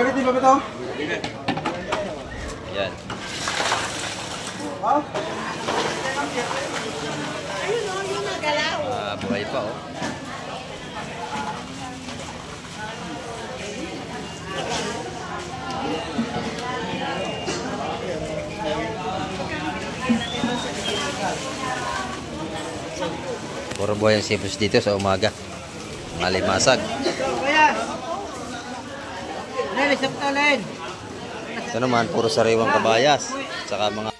Gamitin ba ito? Yan. Ayun o, yung nagalaw. Buhay pa oh. Puro buhay ang sipos dito sa umaga. Malimasag. Ito naman, puro sariwang kabayas. Saka mga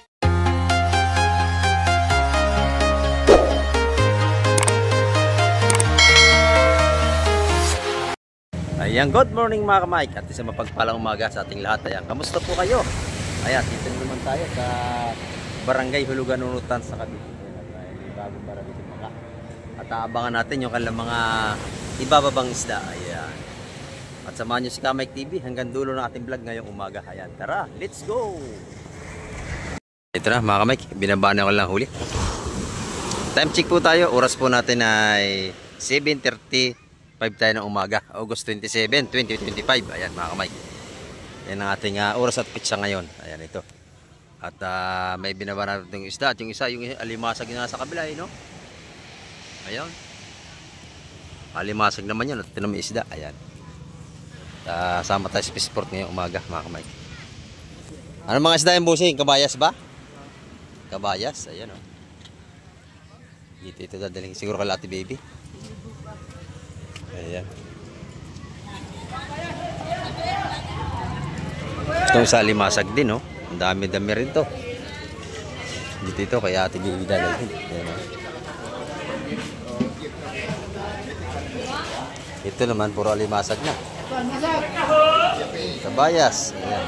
ayan, good morning mga ka-Mike. At isang mapagpalang umaga sa ating lahat. Ayan, kamusta po kayo? Ayan, dito naman tayo sa Barangay Hulugan, Nunutan sa Cavite. Bagong barangay sa Maka. At aabangan natin yung kanilang mga ibababang isda. Ayan. At samahan nyo si Ka-Mike TV hanggang dulo ng ating vlog ngayong umaga. Ayan, tara, let's go! Ito na mga ka-Mike, binabaan ko lang huli. Time check po tayo. Oras po natin ay 7:35 tayo ng umaga. August 27, 2025. Ayan mga ka-Mike. Yan ang ating oras at pitsa ngayon. Ayan ito. At may binaba natin yung isda. At yung isa, yung alimasag na sa kabila, no? Ayan. Alimasag naman yun. At ito na may isda. Ayan. Sama tayo sa Fisport ngayong umaga, mga ka-Mike. Ano mga isda yung busing? Kabayas ba? Kabayas. Ayan, o. Ito dadaling siguro kay Ate Baby. Ayan. Itong sa alimasag din, no? Ang dami-dami rin to. Dito kay Ate Baby dadalhin. Ayan, o. Ito naman puro alimasag na. Kabayas. Ayan.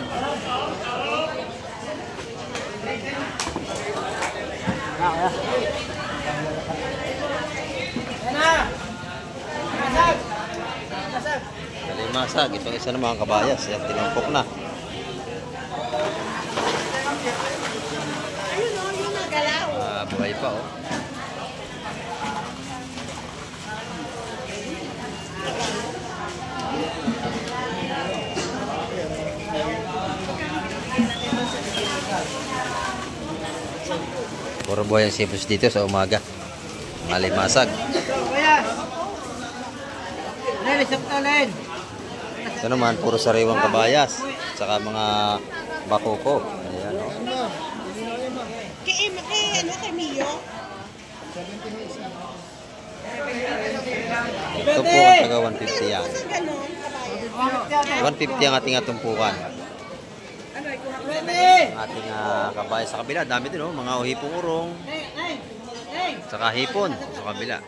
Alimasag. Itong isa naman kabayas. Ayan, tinumpok na. Ayun o, yung nagalaw. Buhay pa oh. Puro buhay ang sipos dito sa umaga. Malimasag. Ito naman, puro sariwang kabayas. Saka mga bakoko. Ayan o. Kay Mio? Ito po ang taga 150 yan. 150 ang ating tumpukan. Ating kabayas sa kabila. Dami din o. Mga hipong urong. Saka hipon sa kabila.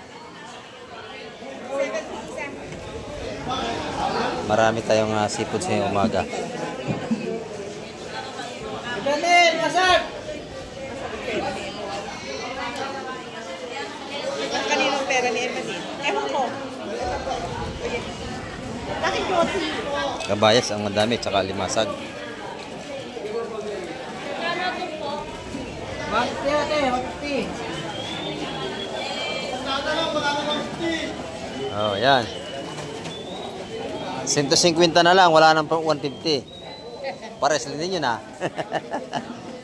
Marami tayong seafood sa umaga. Kaninong pera ni Evelyn? Ewan ko. Bakit yun? Kabayas ang madami, tsaka limasag. Oh, yan. 150 na lang, wala nang 150. Pares din yun ah.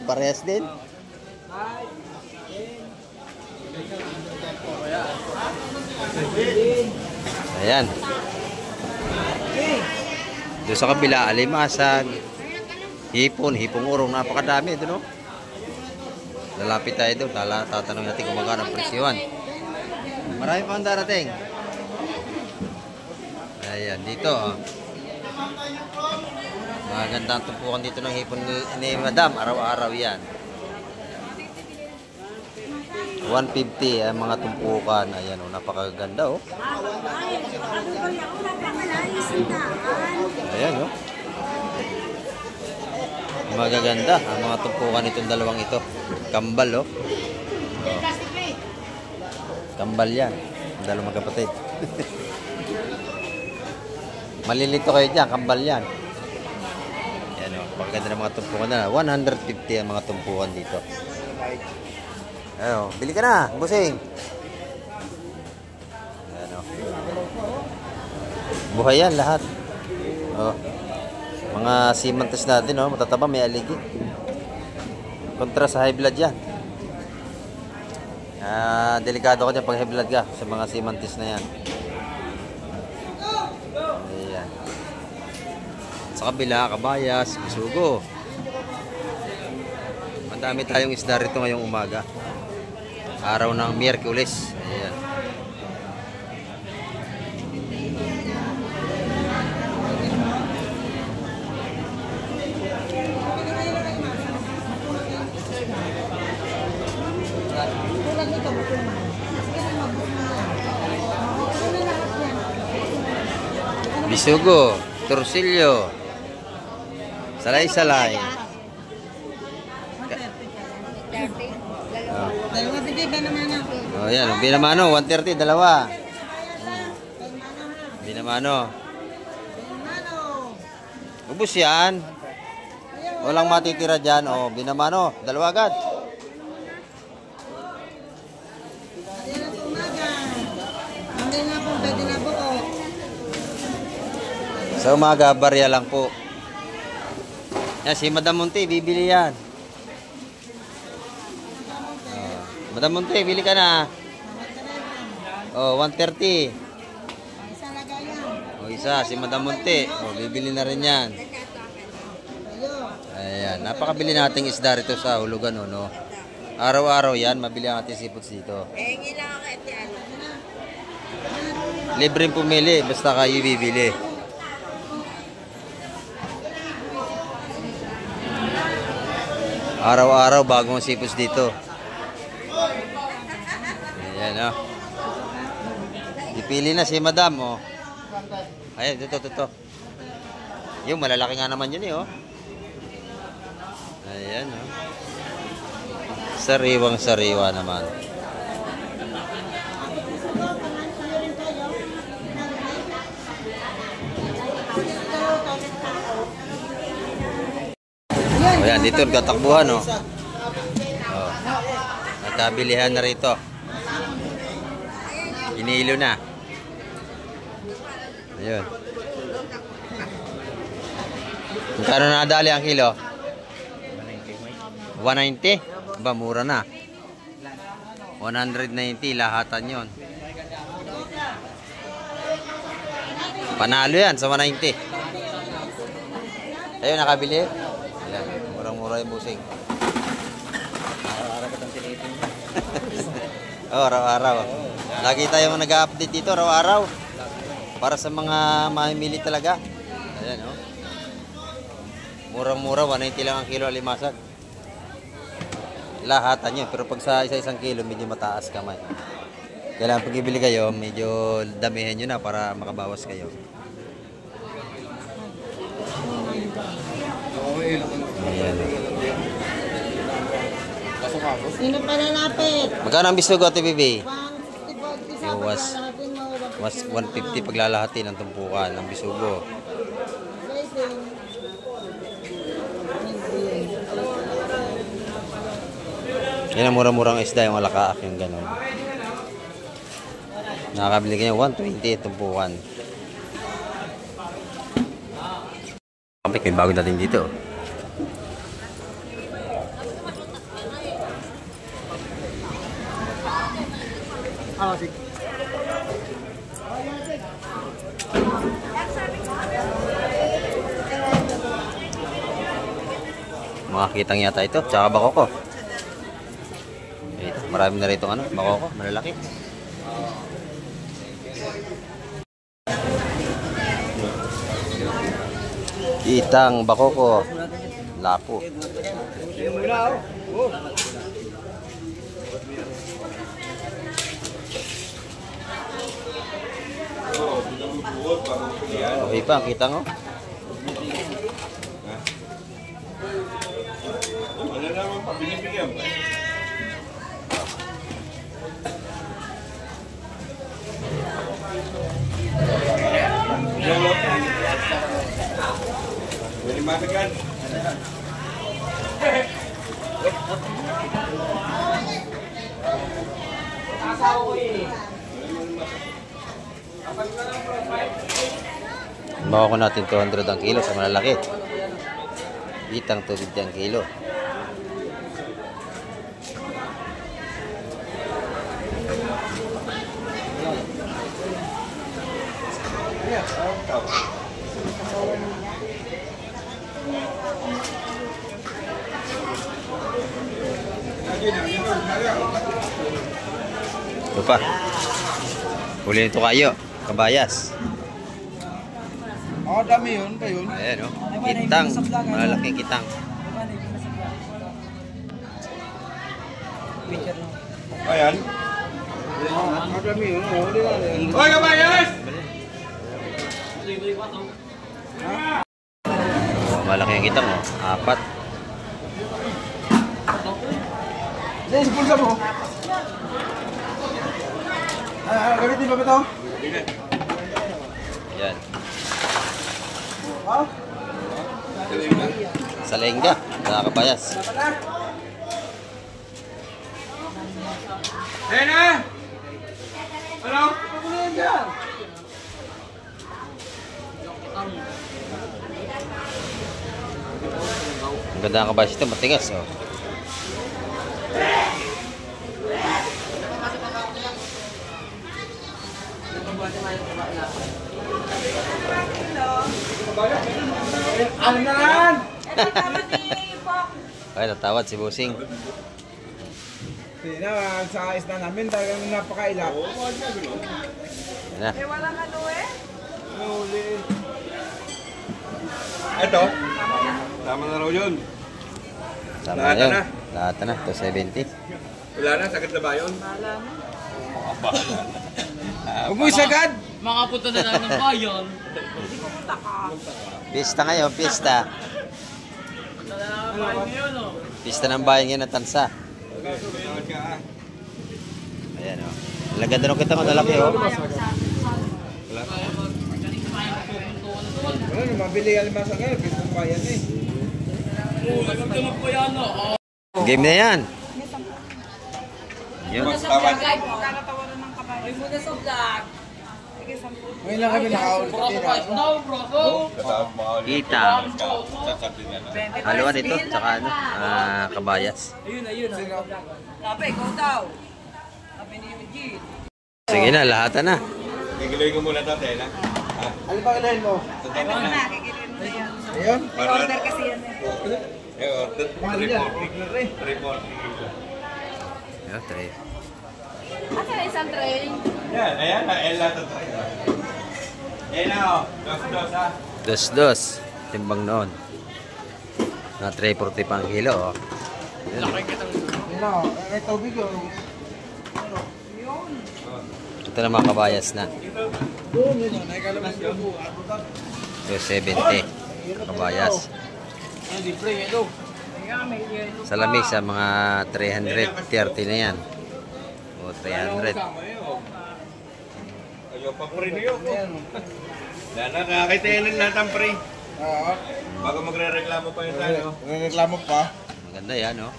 Pares din. Ayan. Doon sa kabila, alimasag, hipon, hipong urong, napakadami doon, no? Lalapit tayo doon, tatanong natin kung magkano ang presyohan. Marami pa ang darating. Ayan, dito, oh. Maganda ang tumpukan dito ng hipon ni Madam, araw-araw yan. 150 ang mga tumpukan. Ayan, oh, napakaganda, oh. Ayan, oh. Magaganda ang mga tumpukan itong dalawang ito. Kambal, oh. Oh. Kambal yan. Ang dalawang magkapatid. Malilito kayo dyan, kambal yan. Ayan, oh. Pagkaganda ng mga tumpukan na. 150 ang mga tumpukan dito. Ayo, bili ka na, busing. Ayan, oh. Buhay yan lahat. Oh. Mga seamantes natin, no? Matataba, may aligi. Kontra sa high blood yan. Delikado ko dyan pag high blood ka sa mga seamantes na yan. Ayan. Sa kabila, kabayas, bisugo. Madami tayong isda rito ngayong umaga. Araw ng Miyerkules. Ayan. Bisugo, torsilyo, salay-salay. Dalawa bigay ba naman ako? Oh, yan. Binamano, 130, dalawa. Binamano. Ubus yan. Walang matitira dyan. Oh, binamano, dalawa agad. Sa umaga, barya lang po. Yan, si Madam Monte, bibili yan. Madam Monte, bili ka na. Oh, 130. Isa lagayan. Oh, isa, si Madam Monte. Oh, bibili na rin yan. Ayan, napakabili nating isda rito sa Hulugan, no? Araw-araw yan, mabili ang ating seafoods dito. Libreng pumili, basta kayo bibili. Araw-araw, bagong seafoods dito. Ayan, oh. Dipili na si Madam, oh. Ayan, dito. Yung malalaki nga naman yun, eh, oh. Ayan, oh. Sariwang-sariwa naman. Ayan, dito nagtatakbuhan, oh. Oh. Nagkabilihan na rito. Inilo na. Ayun. Magkano nadali ang kilo? 190? Ba, mura na. 190, lahatan yon. Panalo yan sa 190. Ayun, nakabili. Ayan, murang-mura yung busing. Araw-araw ko itong tinitin. Oh, araw-araw. Lagi tayong nag-update dito, araw-araw. Para sa mga mamimili talaga. Ayan, oh. Murang-mura, 190 lang ang kilo alimasag. Lahatan yun. Pero pag sa isa-isang kilo, medyo mataas kamay. Kailangan pag ibili kayo, medyo damihan nyo na para makabawas kayo. Ayan. Sino pa nalapit? Magkano ang bisugo, Ate Bibi? 160 Yung was 150 paglalahati ng tumpukan ng bisugo. Yan ang mura-murang isda, yung alakaak, yung gano'n. Nakakabili kayo 120 tumpukan. May bago natin dito. Makakitang yata ito, tsaka bakoko. Ito, marami na rito bakoko, malalaki. Itang bakoko, lapo. Okay pa, kita ngo. Wala naman pa, binibigyan pa. Pwede matagan. Baka ko natin 200 ang kilo sa malalaki. Bitang 250 ang kilo. Ito pa. Huli nito kayo. Kabayas. Dami yun pa yun. Ayan o. Kitang. Malalaking kitang. Ayan. Dami yun. Huli na rin. Hoy, kabayas! Malaki ang kitang o. 4. Sige, spulsa mo. Gamitin ba ito? Ayan. Ha? Sa lengga. Sa kabayas. Ayan na! Ano? Ano yan dyan? Ang ganda ng kabayas ito. Matigas o. Ano na yan? Ay, natawad si Busing. Hindi na, sa isla namin talagang napakailap. Ayan na. Huli. Ito. Tama na raw yun. Tama Lahat na yun. na. Lahat na. 270. Wala na, sakit na ba yun? Huwag mo isagad! Makapunta na lang ng bayan. Pista ngayon. Pista. Pista ng bayan ngayon ng Tansa. Salamat ka ah. Ayan o. Ang ganda ng kitang. Ang lalaki o. Wala na, mabili alimasa ngayon. Pitong bayan eh. Nagdamag po yan, no? Game na yan. Yun. Tawad. May muna sa vlog. Ngayon lang kami nakaulit. Profile now, bro. Kataas mo ako. Kitang. Sasabi na lang. Haluan ito. Tsaka ano. Kabayas. Ayun. Sabi, ikaw daw. Sabi ni Eugene. Sige na. Lahat na. Gigiloy ko muna ito, Tela. Ha? Ano ba ilahin mo? Totoo na. Ayun? Order kasi yan eh. Order. 340. 340. Ayan, try. Asa na isang tray? Yan, ayan na. Ella to try. Ayan na o. Dos ha. Dos. Timbang noon. Na 340 pang kilo o. Yun na, may tubig yun. Ito na mga kabayas na. Doon yun, naikalaman ko. 270. Kabayas. Sa lamig sa mga 330 na yan. O 300. Ayaw pa pre niyo. Dana, nakakitayin lahat ang pre. Oo. Bago magre-reklamo pa yun tayo. Reklamo pa. Maganda yan o.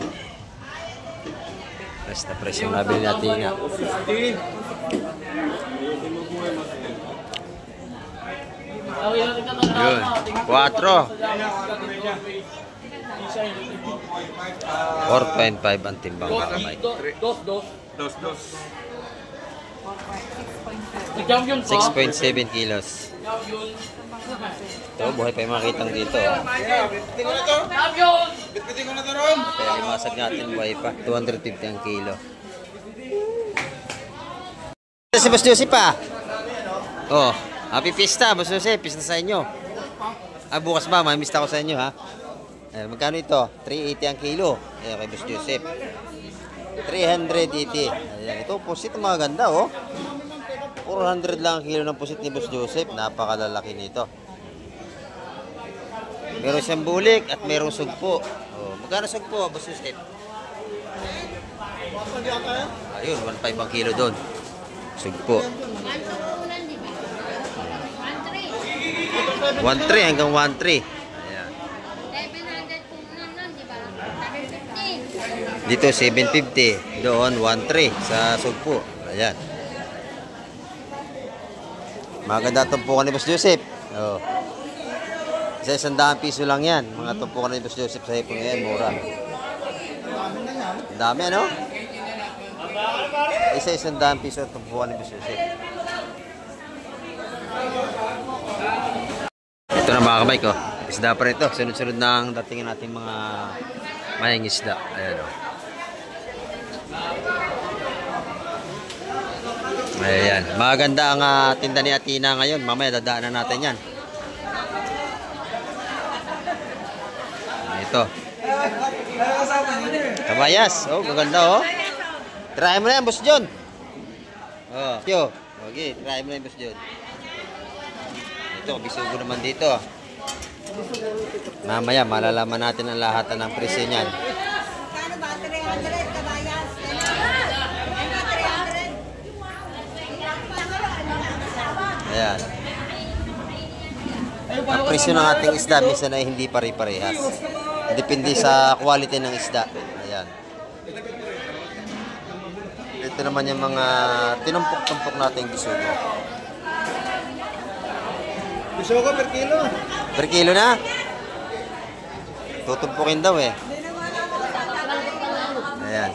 Press na press yung nabili natin nga. Yun. 4. 4.5 ang timbang mga kamay. Dos. Dos. Nag-champion pa. 6.7 kilos. Ito, buhay pa yung makitang dito. Oh. Bitbitin ko na to. Champion! Bitbitin ko na to, Ron. Kaya limasag natin, buhay pa. 250 ang kilo. Si Boss Joseph pa. Oh, happy pista, Boss Joseph. Pista sa inyo. Bukas ba? May mista ko sa inyo, ha? Magkano ito? 380 ang kilo. Ayan, kay Boss Joseph. 380. Ayan, ito, pusit mga ganda, oh. 400 lang ang kilo ng pusit ni Boss Joseph. Napakalalaki nito. Meron siyang bulik at merong sugpo. Oh, magkano sugpo, Boss Joseph? Ayun, 1.5 ang kilo doon. Sugpo. 1.3 hanggang 1.3. Ayan. 700 kung nun, di ba? 750. Dito 750. Doon 1.3 sa sugpo. Ayan. Maganda tumpukan ni Boss Joseph. Oh. Isa 100 piso lang yan. Mga tumpukan ni Boss Joseph sa hipon ngayon, mura. Ang dami, ano? Isa 100 piso ang tumpukan ni Boss Joseph. Ito na mga kamay ko. Isda pa rin ito. Sunod-sunod na ang datingin natin mga mayang isda. Ayan o. Ayan. Maganda ang tinda ni Atina ngayon. Mamaya dadaanan natin yan. Ito. Kabayas. Oh, maganda oh. Try mo na yan, Boss John. Oh, yo. Okay, try mo na yan, Boss John. Ito, bisugo naman dito. Mamaya, malalaman natin ang lahat ng presyo niyan. Kano ba? 300 kabayas. Ayan. Ang presyo ng ating isda minsan ay hindi pare-parehas. Depende sa quality ng isda. Ayan. Ito naman yung mga tinumpok-tumpok nating bisugo. Bisugo per kilo. Per kilo na? Tutumpukin daw eh. Ayan.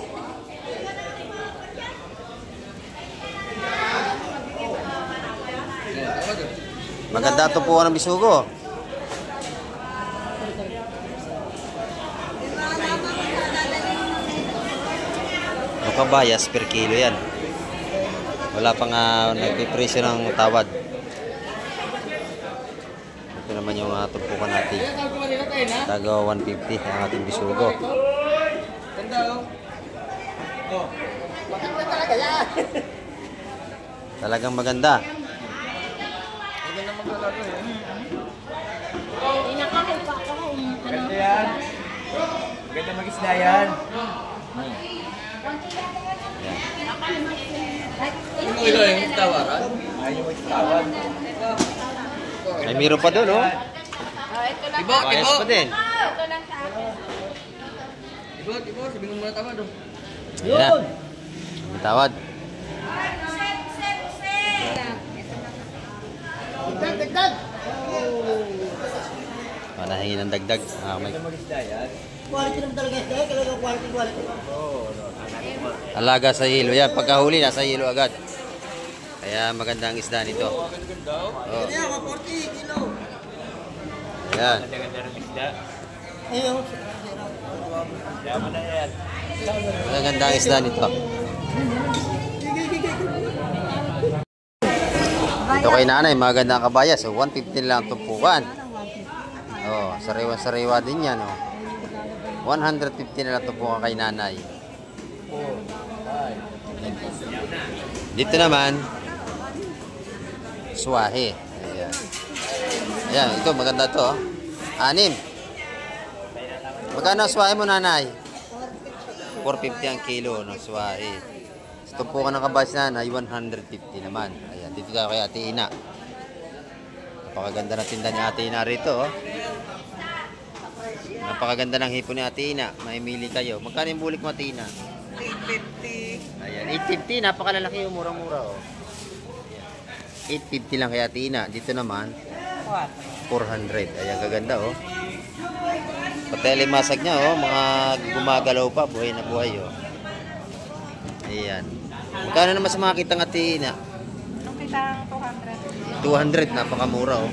Maganda tumpukan ng bisugo. Ang kabayas per kilo yan. Wala pang nagpipresyo ng tawad. Ito naman yung tumpukan natin. Taga 150 ang ating bisugo. Talagang maganda. Maganda yan. Maganda mag-isda yan. Ano ilo yung tawaran? Ayaw mo tawad. Ay, meron pa doon, oh. Ibo, Bayas ibo. pa din. Ito lang sa akin. Ibo, ibo. Sabihin mo muna tama doon. Ayan. Ang tawad. Dagdag! Manahingi ng dagdag. May Mag-isda yan. Quality naman talaga ito. Kailangan quality. alaga sa hilo. Yan, pagkahuli, nasa hilo agad. Kaya maganda ang isda nito. Oh. Kaya, 40 kilo. Ayan. Ayun. Maganda ang isda nito. Ito kay nanay, maganda ang kabayas. So, 150 lang ang tumpukan. Oh, sariwa-sariwa din yan. Oh. 150 na lang tumpukan kay nanay. Dito naman, swahe. Ayan. Ayan, ito maganda to. 6. Magkano ang swahe mo, nanay? 450 ang kilo ng swahe. Tumpukan ng kabayas na ay 150 naman. Ayan, dito tayo kay Ate Ina. Napakaganda na tinda ni Ate Ina rito. Oh. Napakaganda ng hipon ni Ate Ina. Maimili kayo. Magkano yung bulik mo, Ate Ina? 850. Ayan, 850. Napakalalaki yung murang-mura. Oh. 850 lang kay Ate Ina. Dito naman, 400. Ayan, gaganda oh. Pati alimasag niya oh. Mga gumagalaw pa. Buhay na buhay oh. Ayan. Magkano naman sa mga kitang Ate Ina? Ang kitang 200. 200. Napakamura oh.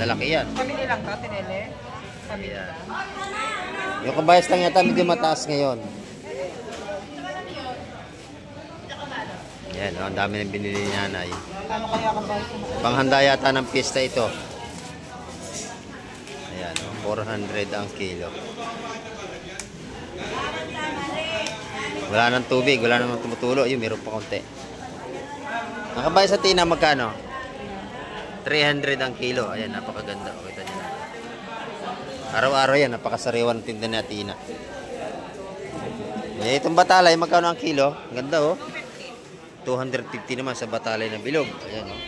Lalaki yan. Pamili lang to, tinele. Pamili Ayan. lang. Yung kabayas lang yata medyo mataas ngayon. Yan, oh, ang dami ng binili ni nanay. Ano kaya kabayas? Panghanda yata ng pista ito. Ayan, oh, 400 ang kilo. Wala nang tubig, wala nang tumutulo. Yun, meron pa konti. Ang kabayas sa Tina, magkano? 300 ang kilo. Ayan, napakaganda. O, kita nyo na. Araw-araw yan, napakasariwa ng tinda ni Tina. Eh, itong batalay, magkano ang kilo? Ang ganda, oh. 250 naman sa batalay ng bilog. Ayan, oh.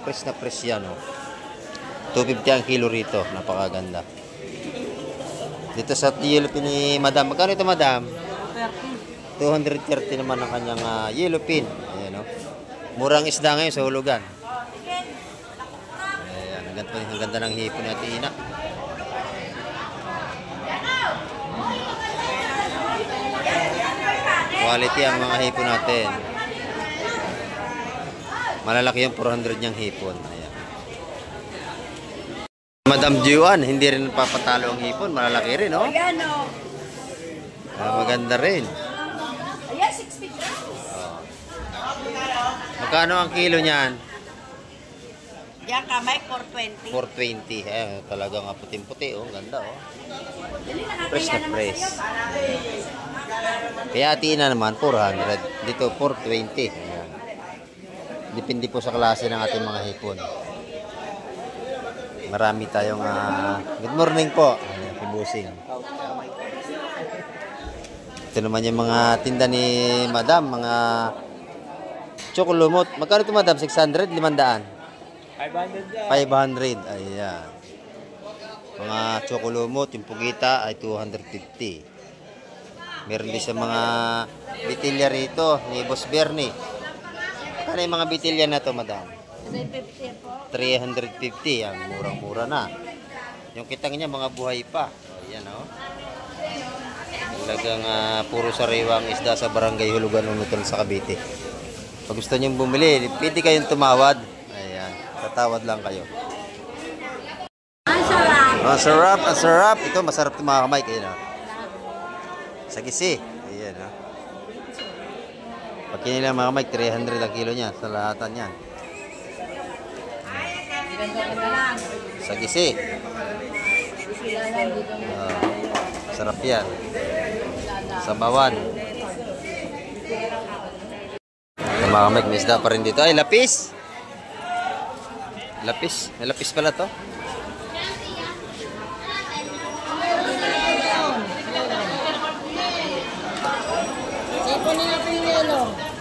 Press na press yan, oh. 250 ang kilo rito. Napakaganda. Dito sa yellow pin ni Madam. Magkano ito, Madam? 230 naman ang kanyang yellow pin. Ayan, oh. Murang isda ngayon sa hulugan. Ayan, Ang ganda ng hipon ni Ate Ina. Quality ang mga hipon natin. Malalaki yung 400 niyang hipon. Ayan. Madam Juan, hindi rin papatalo ang hipon. Malalaki rin, no? Maganda rin. Ayan, 60 grams. Magkano ang kilo niyan? Yan kamay, 420. 420. Talagang puting-puti, oh. Ganda, oh. Fresh na fresh. Kaya Ate Ina naman, 400. Dito, 420. Ayan. Depende po sa klase ng ating mga hipon. Marami tayong good morning po. Ayan, Busing. Ito naman yung mga tinda ni Madam, mga chocolumot. Magkano ito, Madam? 600? 500? 500. Ayan. Mga chocolumot, yung pugita ay 250. Meron din sa mga bitilya rito ni Boss Bernie. Magkano yung mga bitilya na to, Madam? 350. Yan, murang-mura na. Yung kitang niya, mga buhay pa. Ayan, oh. Talagang puro sariwang isda sa barangay Hulugan Unutan sa Cavite. Pag gusto niyong bumili, pwede kayong tumawad. Ayan, tatawad lang kayo. Ang sarap, ang sarap. Ito, masarap ito mga kamay. Ayan, oh. Sagisi. Ayan, oh. Pag kinilang mga kamay, 300 ang kilo niya sa lahatan yan. Sagisi. Sarap yan. Sabawan. Mga kamay, may isda pa rin dito. Ay, lapis. Lapis. May lapis pala to.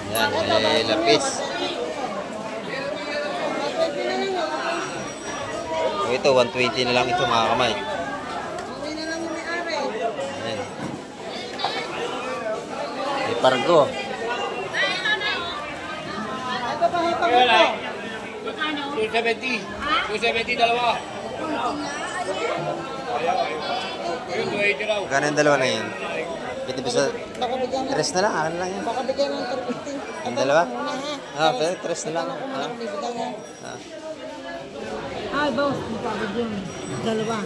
Yan, may lapis. O ito, 120 na lang ito mga kamay. Ayan. May pargo. 270 dalawa. Magkano yung dalawa na yun? Pwede ba sa... Tres na lang, akin lang yan. Baka bigay ng 350. Yung dalawa? Pero tres na lang. Ay, boss, mapabigyan. Dalawa.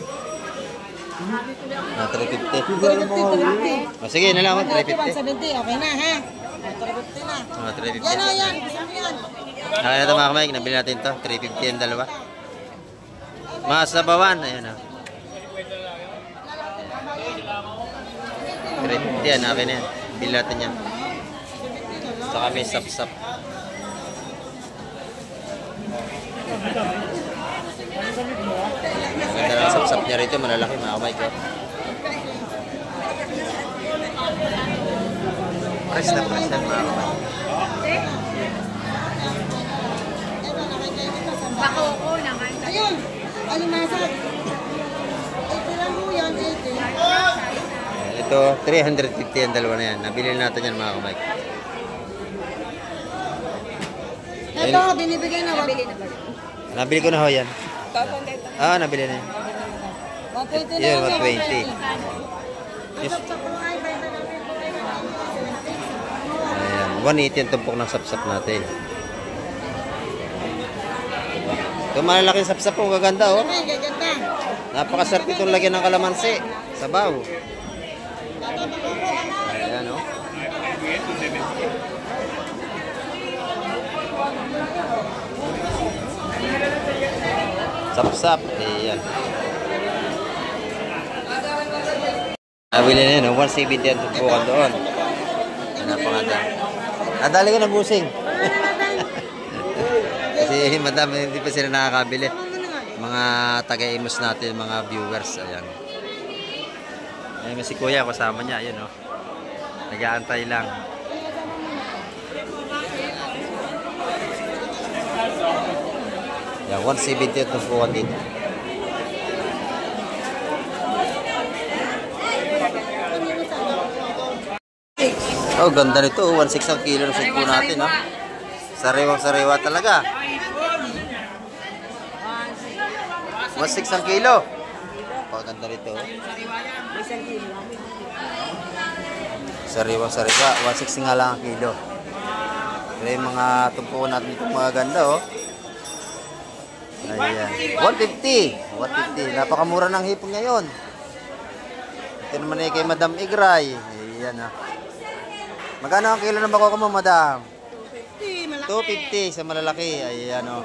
350. O sige, na lang ako, 350. 170, okay na, ha? 350 na. 350. Yan o, yan. Gusto mo yan. Kaya na ito mga kamay, nabili natin ito. 350 yung dalawa. Mga sabawan, ayun o. 350 yan, akin na yan. Bili natin yan. Saka may sap-sap. Maganda lang sap-sap niya rito, malalaki mga kamay ko. Press na mga kamay. Bako naman. Ayun, alimasag. 80 lang po yan, 80. Ito, 350 ang dalawa na yan. Nabili natin yan mga kamay. Ito, binibigay na. Nabili ko na ho yan. Nabili na yan. 120 na Yun, lang. 120. Yes. Ayan, 180 ang tumpok ng sapsap natin. Ito malalaking sapsap po, gaganda oh. Napakasarap itong lagyan ng kalamansi. Sabaw. Ayan oh. Sapsap. Ayan. Nabili na yun, 170 ang tumpukan doon. Napakaganda. Nadali ko na busing. Kasi madam, hindi pa sila nakakabili. Mga taga-imus natin, mga viewers. Ayan. Ayan, si Kuya, kasama niya. Ayan o. Nag-aantay lang. Ayan, 170 ang tumpukan dito. Oh, ganda nito. 1.6 ang kilo ng sugpo natin, ha? Sariwang-sariwa talaga. 1.6 ang kilo. Paganda rito. Sariwa, 1.6 nga lang ang kilo. Pero yung mga tumpukan natin dito mga ganda, oh. Ayan. 150. 150. Napakamura ng hipon ngayon. Ito naman ay kay Madam Igray. Ayan, ah. Magkano ang kilo ng bako mo, Madam? 250 sa malalaki. Ayan, oh.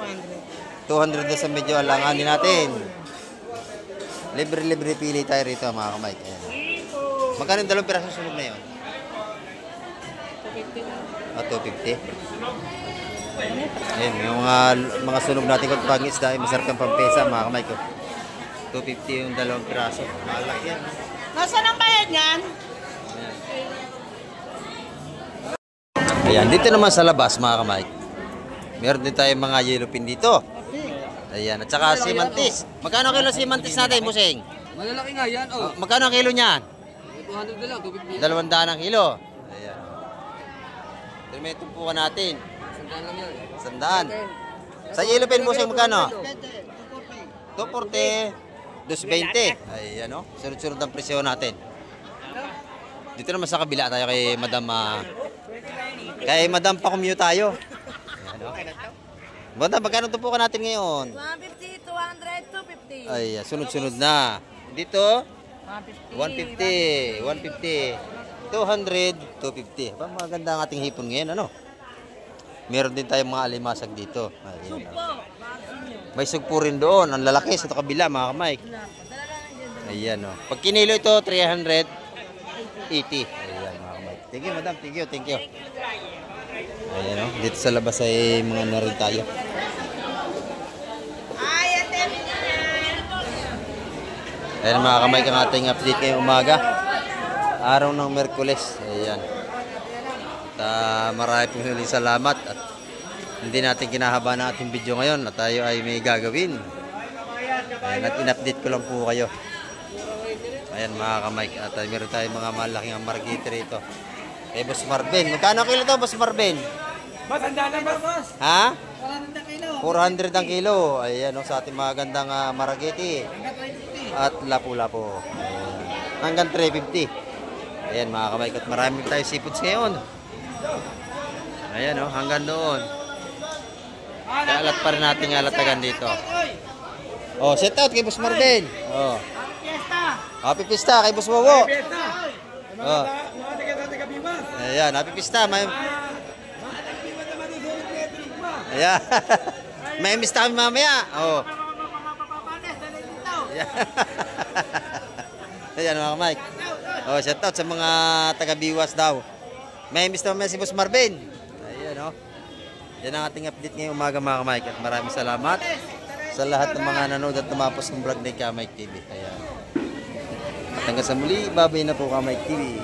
200 na sa medyo alanganin natin. Libre-libre pili tayo rito, mga kamay. Ayan. Magkano yung 2 pirasong sunog na yun? 250. Ayan, yung mga sunog natin kung pang-isda ay masarap ng pampesa, mga kamay ko. 250 yung 2 piraso. Malaki yan. Nasaan ang bayad niyan? Ayan, dito naman sa labas, mga kamay. Meron din tayong mga yellow pin dito. Ayan, at saka simantis. Magkano kilo simantis natin, Busing? Malalaki nga yan, oh. Magkano kilo niyan? 200 na lang, 250. 200 ang kilo. Ayan. Ito may tumpukan natin. Sandaan lang yan. 100. Sa yellow pin, Busing, magkano? 240. 220. Ayan, o. Sunod-sunod ang presyo natin. Dito naman sa kabila tayo kay Madam, kay Madam pa-commute tayo. Ayan, o. Madam, magkano tumpukan natin ngayon? 150, 200, 250. Ay, sunod-sunod na. Dito, 150. 150, 200, 250. Ba, maganda ang ating hipon ngayon, ano? Meron din tayong mga alimasag dito. Ayan, may sugpo rin doon. Ang lalaki sa kabila, mga kamay. Ayan, o. Pag kinilo ito, 380. Ayan, mga kamay. Thank you, madam. Thank you, thank you. Ayan, o. Dito sa labas ay mga narin tayo. Ayan, mga kamay, kang ating update ngayong umaga. Araw ng Merkules. Ayan. At marami pong salamat. At hindi natin kinahaba na ating video ngayon at tayo ay may gagawin. Ayan, at in-update ko lang po kayo. Ayan, mga kamay. At meron tayong mga malaking margita rito. Eh, Boss Marvin. Magkano kilo to, Boss Marvin? Mas, handa na ba, boss? Ha? 400 kilo. 400 ang kilo. Ayan, o, sa ating mga gandang maragiti. At lapu-lapu. Ayan. Hanggang 350. Ayan, mga kamay. At marami tayo seafoods ngayon. Ayan, o, hanggang doon. Kalat pa rin natin alatagan dito. Oh, set out kay Boss Marvin. Oh. Happy Pista kay Boss Wowo. Oh. Ayan, happy Pista. Ayan. May mista kami mamaya. Oh. Ayan, mga Mike. Oh, shout out sa mga taga-Biwas daw. May mista mamaya si Boss Marvin. Ayan, oh. Yan ang ating update ngayong umaga, mga Mike. At maraming salamat sa lahat ng mga nanood at tumapos ng vlog ni Kamike TV. Ayan. At hanggang sa muli, babay na po Kamike TV.